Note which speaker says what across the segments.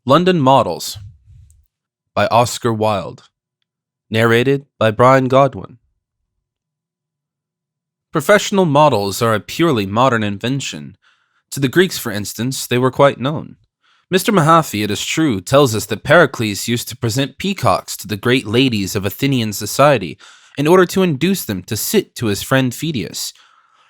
Speaker 1: London Models by Oscar Wilde. Narrated by Bryan Godwin. Professional models are a purely modern invention. To the Greeks, for instance, they were quite known. Mr. Mahaffy, it is true, tells us that Pericles used to present peacocks to the great ladies of Athenian society in order to induce them to sit to his friend Phidias.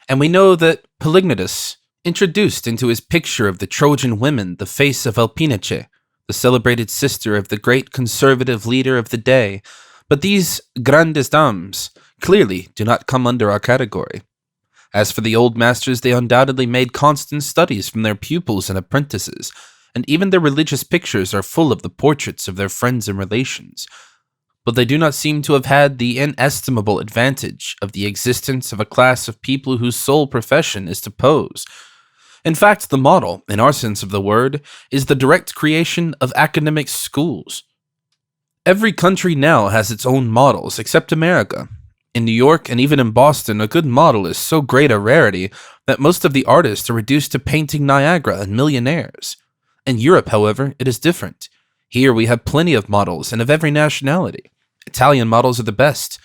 Speaker 1: And we know that Polygnotus introduced into his picture of the Trojan women the face of Elpinice, the celebrated sister of the great conservative leader of the day. But these grandes dames clearly do not come under our category. As for the old masters, they undoubtedly made constant studies from their pupils and apprentices, and even their religious pictures are full of the portraits of their friends and relations. But they do not seem to have had the inestimable advantage of the existence of a class of people whose sole profession is to pose. In fact, the model, in our sense of the word, is the direct creation of academic schools. Every country now has its own models, except America. In New York and even in Boston, a good model is so great a rarity that most of the artists are reduced to painting Niagara and millionaires. In Europe, however, it is different. Here we have plenty of models and of every nationality. Italian models are the best.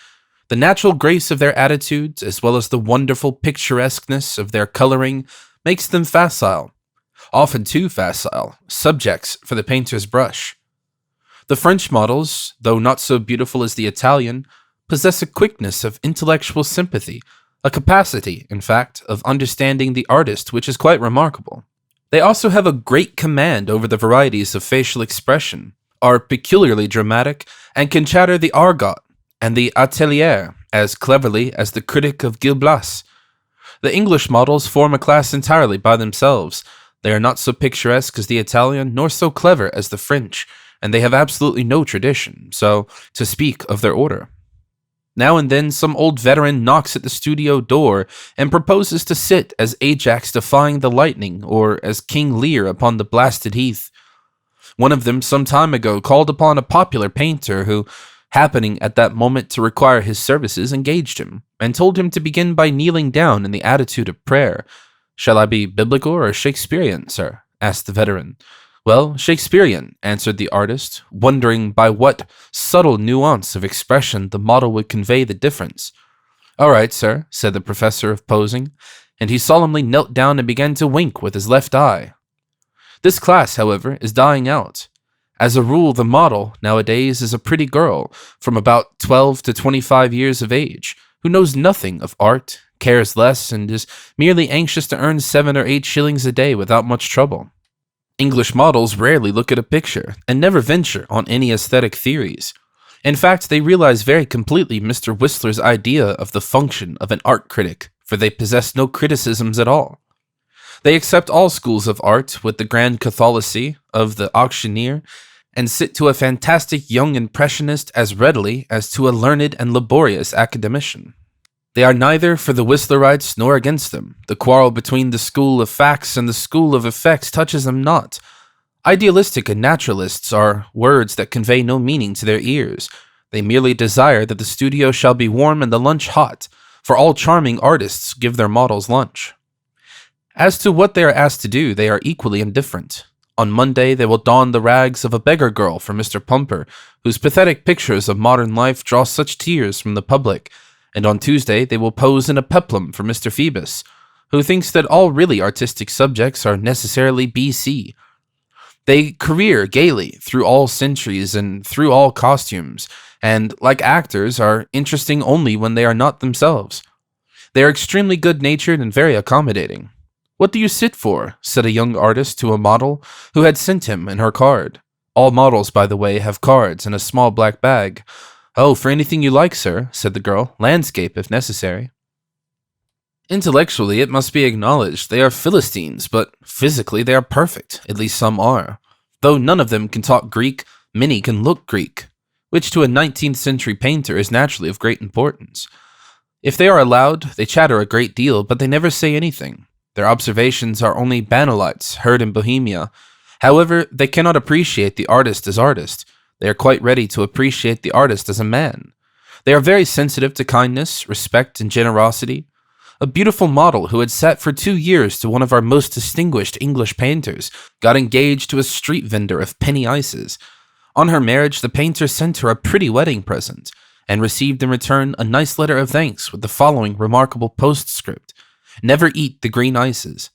Speaker 1: The natural grace of their attitudes, as well as the wonderful picturesqueness of their coloring, makes them facile, often too facile, subjects for the painter's brush. The French models, though not so beautiful as the Italian, possess a quickness of intellectual sympathy, a capacity, in fact, of understanding the artist which is quite remarkable. They also have a great command over the varieties of facial expression, are peculiarly dramatic, and can chatter the argot and the atelier as cleverly as the critic of Gil Blas. The English models form a class entirely by themselves. They are not so picturesque as the Italian, nor so clever as the French, and they have absolutely no tradition, so to speak of their order. Now and then some old veteran knocks at the studio door and proposes to sit as Ajax defying the lightning, or as King Lear upon the blasted heath. One of them some time ago called upon a popular painter who, happening at that moment to require his services, engaged him, and told him to begin by kneeling down in the attitude of prayer. "Shall I be biblical or Shakespearean, sir?" asked the veteran. "Well, Shakespearean," answered the artist, wondering by what subtle nuance of expression the model would convey the difference. "All right, sir," said the professor of posing, and he solemnly knelt down and began to wink with his left eye. This class, however, is dying out. As a rule, the model, nowadays, is a pretty girl, from about 12 to 25 years of age, who knows nothing of art, cares less, and is merely anxious to earn 7 or 8 shillings a day without much trouble. English models rarely look at a picture, and never venture on any aesthetic theories. In fact, they realize very completely Mr. Whistler's idea of the function of an art critic, for they possess no criticisms at all. They accept all schools of art with the grand catholicity of the auctioneer, and sit to a fantastic young impressionist as readily as to a learned and laborious academician. They are neither for the Whistlerites nor against them. The quarrel between the school of facts and the school of effects touches them not. Idealistic and naturalists are words that convey no meaning to their ears. They merely desire that the studio shall be warm and the lunch hot, for all charming artists give their models lunch. As to what they are asked to do, they are equally indifferent. On Monday, they will don the rags of a beggar girl for Mr. Pumper, whose pathetic pictures of modern life draw such tears from the public, and on Tuesday they will pose in a peplum for Mr. Phoebus, who thinks that all really artistic subjects are necessarily BC. They career gaily through all centuries and through all costumes, and, like actors, are interesting only when they are not themselves. They are extremely good-natured and very accommodating. "What do you sit for?" said a young artist to a model who had sent him in her card. All models, by the way, have cards in a small black bag. "Oh, for anything you like, sir," said the girl. "Landscape, if necessary." Intellectually, it must be acknowledged, they are Philistines, but physically they are perfect, at least some are. Though none of them can talk Greek, many can look Greek, which to a 19th century painter is naturally of great importance. If they are allowed, they chatter a great deal, but they never say anything. Their observations are only banalites heard in Bohemia. However, they cannot appreciate the artist as artist. They are quite ready to appreciate the artist as a man. They are very sensitive to kindness, respect, and generosity. A beautiful model who had sat for 2 years to one of our most distinguished English painters got engaged to a street vendor of penny ices. On her marriage, the painter sent her a pretty wedding present, and received in return a nice letter of thanks with the following remarkable postscript: "Never eat the green ices.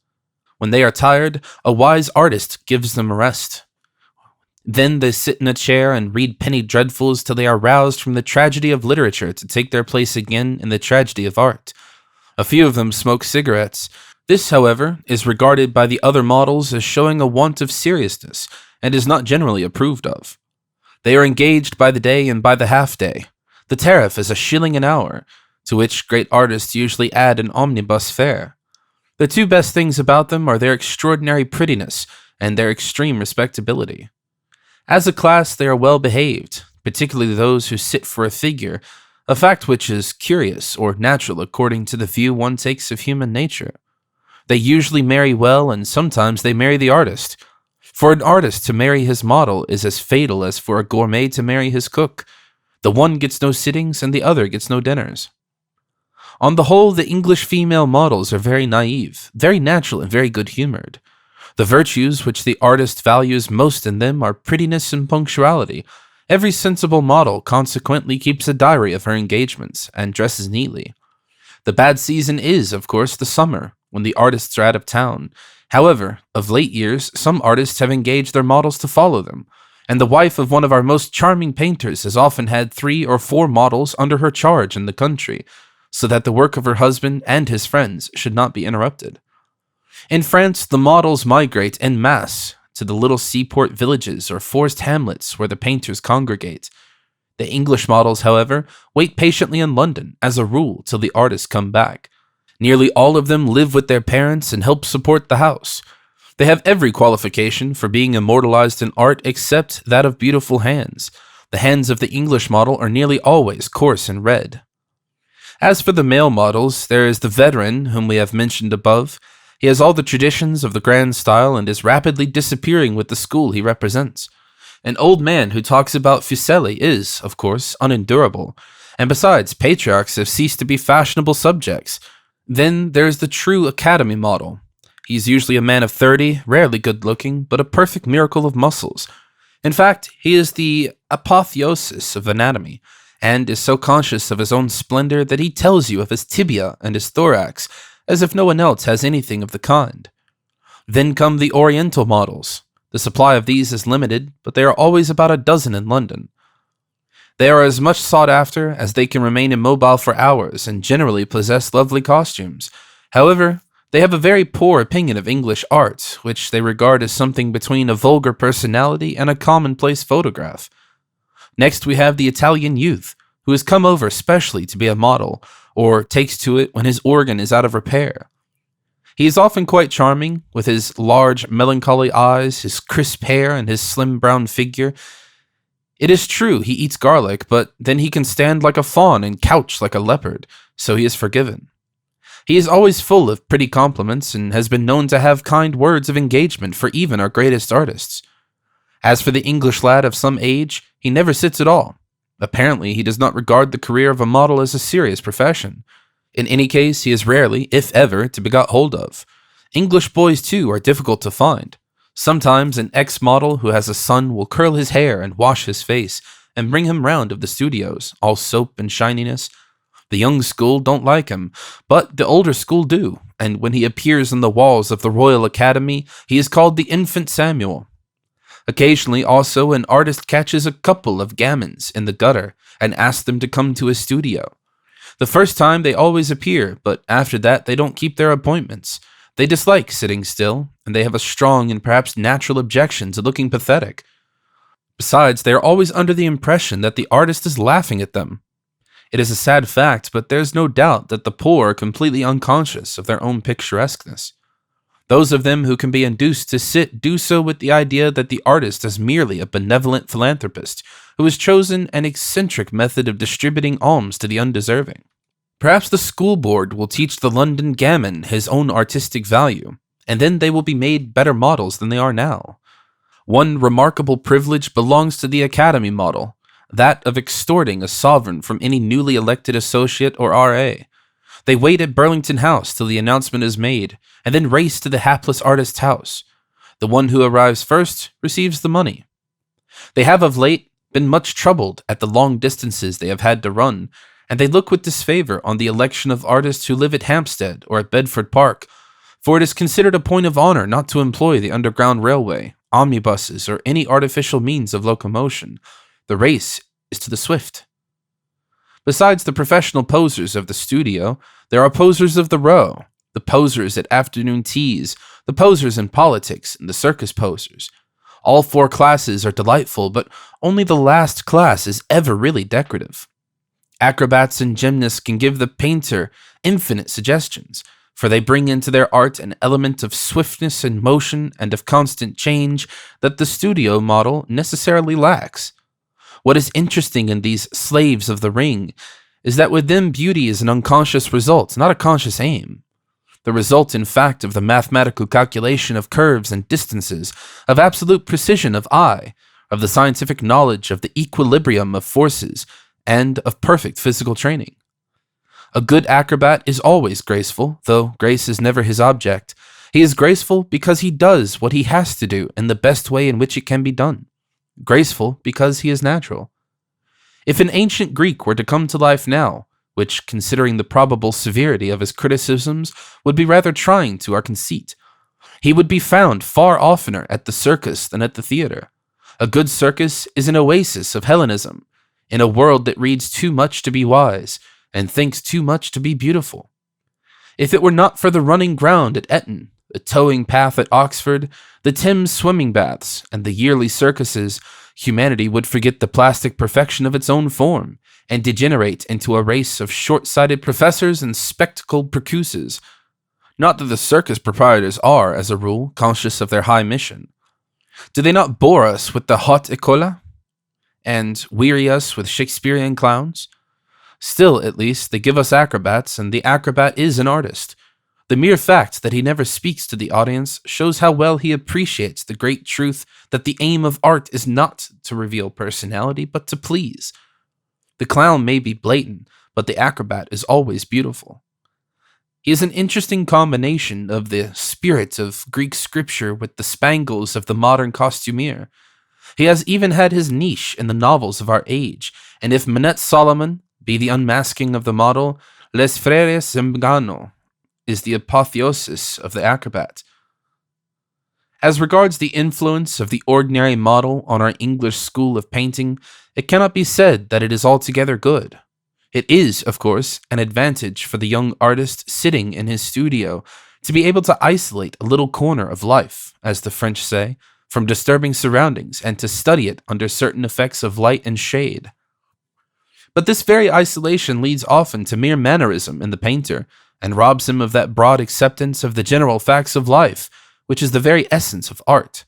Speaker 1: When they are tired, a wise artist gives them a rest. Then they sit in a chair and read penny dreadfuls till they are roused from the tragedy of literature to take their place again in the tragedy of art. A few of them smoke cigarettes. This, however, is regarded by the other models as showing a want of seriousness, and is not generally approved of. They are engaged by the day and by the half-day. The tariff is $1 an hour, to which great artists usually add an omnibus fare. The two best things about them are their extraordinary prettiness and their extreme respectability. As a class, they are well behaved, particularly those who sit for a figure, a fact which is curious or natural according to the view one takes of human nature. They usually marry well, and sometimes they marry the artist. For an artist to marry his model is as fatal as for a gourmet to marry his cook. The one gets no sittings, and the other gets no dinners. On the whole, the English female models are very naive, very natural, and very good-humored. The virtues which the artist values most in them are prettiness and punctuality. Every sensible model consequently keeps a diary of her engagements, and dresses neatly. The bad season is, of course, the summer, when the artists are out of town. However, of late years, some artists have engaged their models to follow them, and the wife of one of our most charming painters has often had 3 or 4 models under her charge in the country, so that the work of her husband and his friends should not be interrupted. In France, the models migrate en masse to the little seaport villages or forest hamlets where the painters congregate. The English models, however, wait patiently in London, as a rule, till the artists come back. Nearly all of them live with their parents and help support the house. They have every qualification for being immortalized in art except that of beautiful hands. The hands of the English model are nearly always coarse and red. As for the male models, there is the veteran, whom we have mentioned above. He has all the traditions of the grand style and is rapidly disappearing with the school he represents. An old man who talks about Fuseli is, of course, unendurable, and besides, patriarchs have ceased to be fashionable subjects. Then there is the true academy model. He is usually a man of 30, rarely good-looking, but a perfect miracle of muscles. In fact, he is the apotheosis of anatomy, and is so conscious of his own splendor that he tells you of his tibia and his thorax, as if no one else has anything of the kind. Then come the Oriental models. The supply of these is limited, but there are always about a dozen in London. They are as much sought after as they can remain immobile for hours, and generally possess lovely costumes. However, they have a very poor opinion of English art, which they regard as something between a vulgar personality and a commonplace photograph. Next we have the Italian youth, who has come over specially to be a model, or takes to it when his organ is out of repair. He is often quite charming, with his large, melancholy eyes, his crisp hair, and his slim brown figure. It is true he eats garlic, but then he can stand like a fawn and couch like a leopard, so he is forgiven. He is always full of pretty compliments, and has been known to have kind words of engagement for even our greatest artists. As for the English lad of some age, he never sits at all. Apparently, he does not regard the career of a model as a serious profession. In any case, he is rarely, if ever, to be got hold of. English boys, too, are difficult to find. Sometimes an ex-model who has a son will curl his hair and wash his face, and bring him round of the studios, all soap and shininess. The young school don't like him, but the older school do, and when he appears on the walls of the Royal Academy, he is called the Infant Samuel. Occasionally, also, an artist catches a couple of gamins in the gutter and asks them to come to his studio. The first time they always appear, but after that they don't keep their appointments. They dislike sitting still, and they have a strong and perhaps natural objection to looking pathetic. Besides, they are always under the impression that the artist is laughing at them. It is a sad fact, but there's no doubt that the poor are completely unconscious of their own picturesqueness. Those of them who can be induced to sit do so with the idea that the artist is merely a benevolent philanthropist who has chosen an eccentric method of distributing alms to the undeserving. Perhaps the school board will teach the London gamin his own artistic value, and then they will be made better models than they are now. One remarkable privilege belongs to the academy model, that of extorting a sovereign from any newly elected associate or R.A. They wait at Burlington House till the announcement is made, and then race to the hapless artist's house. The one who arrives first receives the money. They have of late been much troubled at the long distances they have had to run, and they look with disfavor on the election of artists who live at Hampstead or at Bedford Park, for it is considered a point of honor not to employ the Underground Railway, omnibuses, or any artificial means of locomotion. The race is to the swift. Besides the professional posers of the studio, there are posers of the row, the posers at afternoon teas, the posers in politics, and the circus posers. All four classes are delightful, but only the last class is ever really decorative. Acrobats and gymnasts can give the painter infinite suggestions, for they bring into their art an element of swiftness and motion and of constant change that the studio model necessarily lacks. What is interesting in these slaves of the ring is that with them beauty is an unconscious result, not a conscious aim. The result, in fact, of the mathematical calculation of curves and distances, of absolute precision of eye, of the scientific knowledge of the equilibrium of forces, and of perfect physical training. A good acrobat is always graceful, though grace is never his object. He is graceful because he does what he has to do in the best way in which it can be done. Graceful because he is natural. If an ancient Greek were to come to life now, which, considering the probable severity of his criticisms, would be rather trying to our conceit, he would be found far oftener at the circus than at the theater. A good circus is an oasis of Hellenism, in a world that reads too much to be wise, and thinks too much to be beautiful. If it were not for the running ground at Eton, the towing path at Oxford, the Thames swimming baths, and the yearly circuses, humanity would forget the plastic perfection of its own form, and degenerate into a race of short-sighted professors and spectacled percuses. Not that the circus proprietors are, as a rule, conscious of their high mission. Do they not bore us with the haute école, and weary us with Shakespearean clowns? Still, at least, they give us acrobats, and the acrobat is an artist. The mere fact that he never speaks to the audience shows how well he appreciates the great truth that the aim of art is not to reveal personality, but to please. The clown may be blatant, but the acrobat is always beautiful. He is an interesting combination of the spirit of Greek scripture with the spangles of the modern costumier. He has even had his niche in the novels of our age, and if Manette Solomon be the unmasking of the model, Les Frères Zambano is the apotheosis of the acrobat. As regards the influence of the ordinary model on our English school of painting, it cannot be said that it is altogether good. It is, of course, an advantage for the young artist sitting in his studio to be able to isolate a little corner of life, as the French say, from disturbing surroundings and to study it under certain effects of light and shade. But this very isolation leads often to mere mannerism in the painter, and robs him of that broad acceptance of the general facts of life, which is the very essence of art.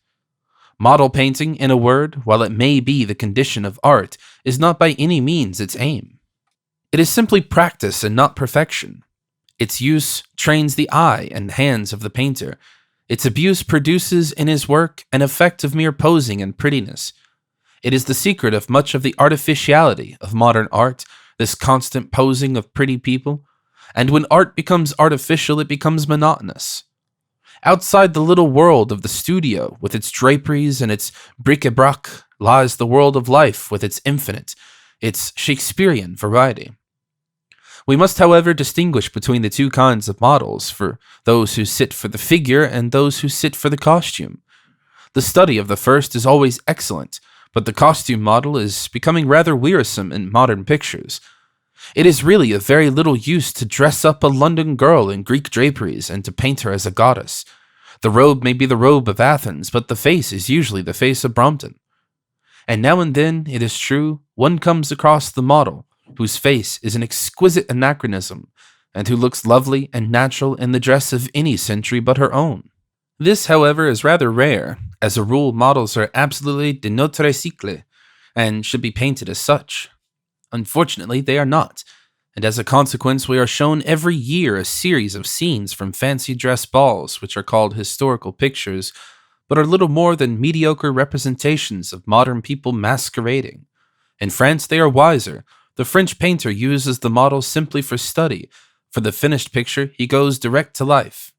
Speaker 1: Model painting, in a word, while it may be the condition of art, is not by any means its aim. It is simply practice and not perfection. Its use trains the eye and hands of the painter. Its abuse produces in his work an effect of mere posing and prettiness. It is the secret of much of the artificiality of modern art, this constant posing of pretty people. And when art becomes artificial, it becomes monotonous. Outside the little world of the studio, with its draperies and its bric-a-brac, lies the world of life with its infinite, its Shakespearean variety. We must, however, distinguish between the two kinds of models, for those who sit for the figure and those who sit for the costume. The study of the first is always excellent, but the costume model is becoming rather wearisome in modern pictures. It is really of very little use to dress up a London girl in Greek draperies and to paint her as a goddess. The robe may be the robe of Athens, but the face is usually the face of Brompton. And now and then, it is true, one comes across the model, whose face is an exquisite anachronism, and who looks lovely and natural in the dress of any century but her own. This, however, is rather rare. As a rule, models are absolutely de notre cycle, and should be painted as such. Unfortunately, they are not, and as a consequence, we are shown every year a series of scenes from fancy dress balls, which are called historical pictures, but are little more than mediocre representations of modern people masquerading. In France, they are wiser. The French painter uses the model simply for study, For the finished picture, he goes direct to life.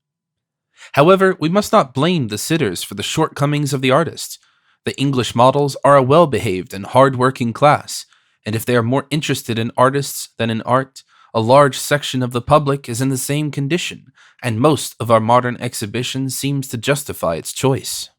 Speaker 1: However, we must not blame the sitters for the shortcomings of the artist. The English models are a well-behaved and hard-working class, and if they are more interested in artists than in art, a large section of the public is in the same condition, and most of our modern exhibition seems to justify its choice.